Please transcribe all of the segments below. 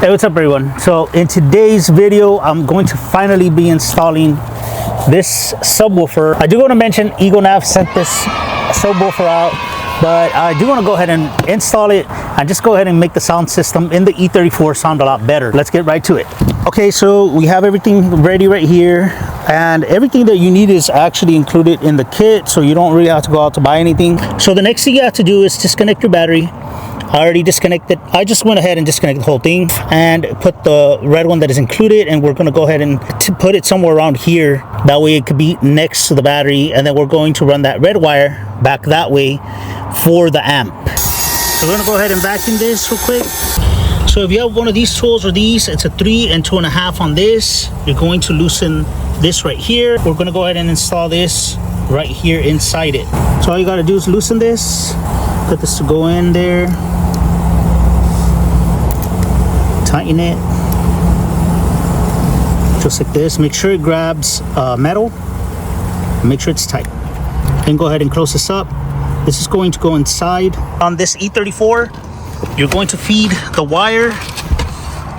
Hey, what's up everyone? So in today's video, I'm going to finally be installing this subwoofer. I do want to mention Eagle Nav sent this subwoofer out, but I do want to go ahead and install it and just go ahead and make the sound system in the E34 sound a lot better. Let's get right to it. Okay, so we have everything ready right here, and everything that you need is actually included in the kit, so you don't really have to go out to buy anything. So the next thing you have to do is disconnect your battery. I already disconnected. I just went ahead and disconnected the whole thing and put the red one that is included, and we're going to go ahead and put it somewhere around here. That way it could be next to the battery, and then we're going to run that red wire back that way for the amp. So we're going to go ahead and vacuum this real quick. So if you have one of these tools or these, it's a 3 and 2.5 on this. You're going to loosen this right here. We're going to go ahead and install this right here inside it. So all you got to do is loosen this, put this to go in there, tighten it just like this. Make sure it grabs metal, make sure it's tight, and go ahead and close this up. This is going to go inside. On this E34, you're going to feed the wire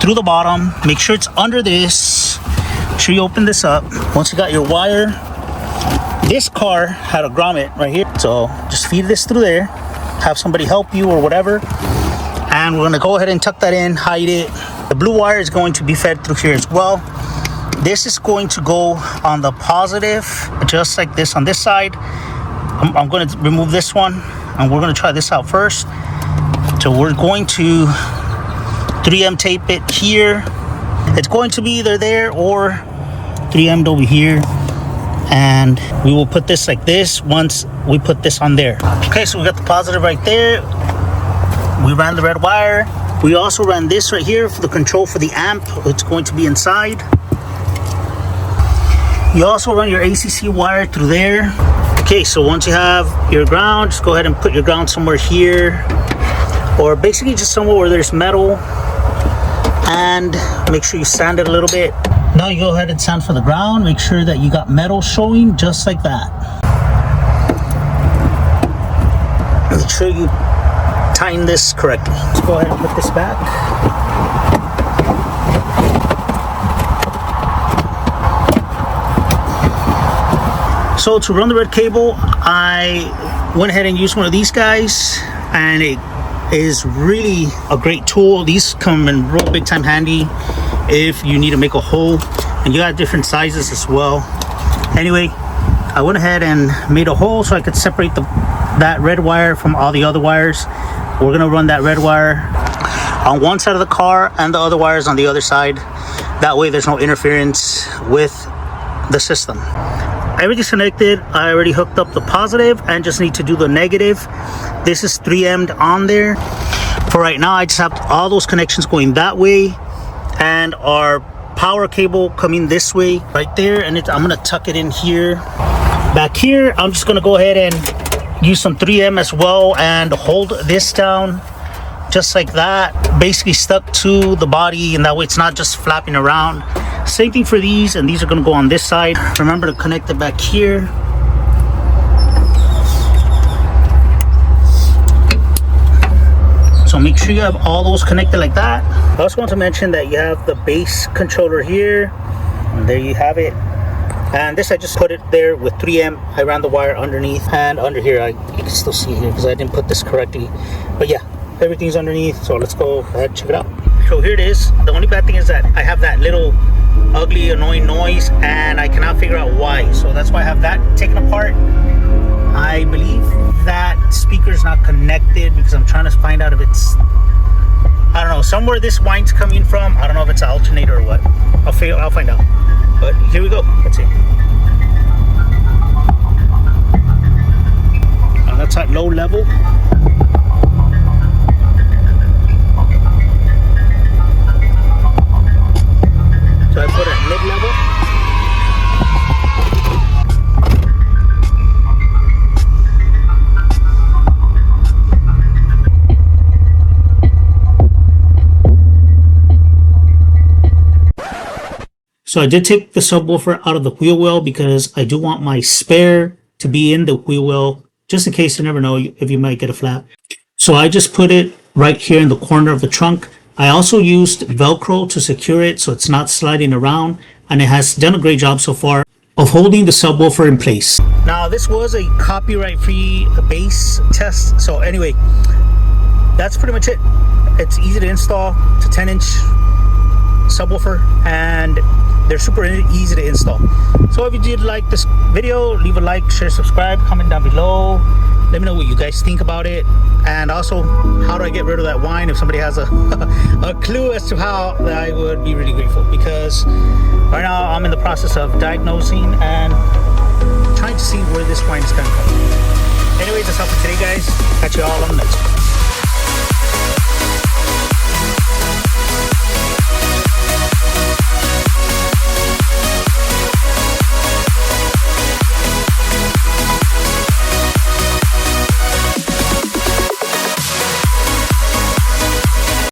through the bottom. Make sure it's under this. Make sure you open this up. Once you got your wire, this car had a grommet right here, so just feed this through there, have somebody help you or whatever, and we're going to go ahead and tuck that in, hide it. The blue wire is going to be fed through here as well. This is going to go on the positive, just like this on this side. I'm going to remove this one, and we're going to try this out first. So we're going to 3M tape it here. It's going to be either there or 3M'd over here, and we will put this like this once we put this on there. Okay, so we got the positive right there. We ran the red wire. We also ran this right here for the control for the amp. It's going to be inside. You also run your ACC wire through there. Okay, so once you have your ground, just go ahead and put your ground somewhere here, or basically just somewhere where there's metal, and make sure you sand it a little bit. Now you go ahead and sand for the ground. Make sure that you got metal showing just like that. Make sure you tighten this correctly. Let's go ahead and put this back. So to run the red cable, I went ahead and used one of these guys, and it is really a great tool. These come in real big time handy if you need to make a hole, and you got different sizes as well. Anyway, I went ahead and made a hole so I could separate that red wire from all the other wires. We're gonna run that red wire on one side of the car and the other wires on the other side. That way there's no interference with the system. Everything's connected. I already hooked up the positive and just need to do the negative. This is 3M'd on there. For right now, I just have all those connections going that way, and our power cable coming this way right there, and I'm gonna tuck it in here. Back here, I'm just gonna go ahead and use some 3M as well and hold this down just like that, basically stuck to the body, and that way it's not just flapping around. Same thing for these, and these are going to go on this side. Remember to connect it back here. So make sure you have all those connected like that. I also want to mention that you have the base controller here, and there you have it. And this, I just put it there with 3M. I ran the wire underneath and under here. You can still see it here because I didn't put this correctly, but yeah, everything's underneath. So let's go ahead and check it out. So here it is. The only bad thing is that I have that little ugly annoying noise, and I cannot figure out why. So that's why I have that taken apart. I believe that speaker is not connected because I'm trying to find out if it's, I don't know, somewhere this wine's coming from. I don't know if it's an alternator or what. I'll find out. But here we go. Let's see. And that's at low level. So I put it at mid-level. So I did take the subwoofer out of the wheel well because I do want my spare to be in the wheel well, just in case. You never know if you might get a flap. So I just put it right here in the corner of the trunk. I also used Velcro to secure it so it's not sliding around, and it has done a great job so far of holding the subwoofer in place. Now this was a copyright-free bass test, so anyway, that's pretty much it. It's easy to install. It's a 10-inch subwoofer and they're super easy to install. So if you did like this video, leave a like, share, subscribe, comment down below. Let me know what you guys think about it, and also how do I get rid of that whine. If somebody has a clue as to how, I would be really grateful, because right now I'm in the process of diagnosing and trying to see where this whine is coming from. Anyways, that's all for today, guys. Catch you all on the next one.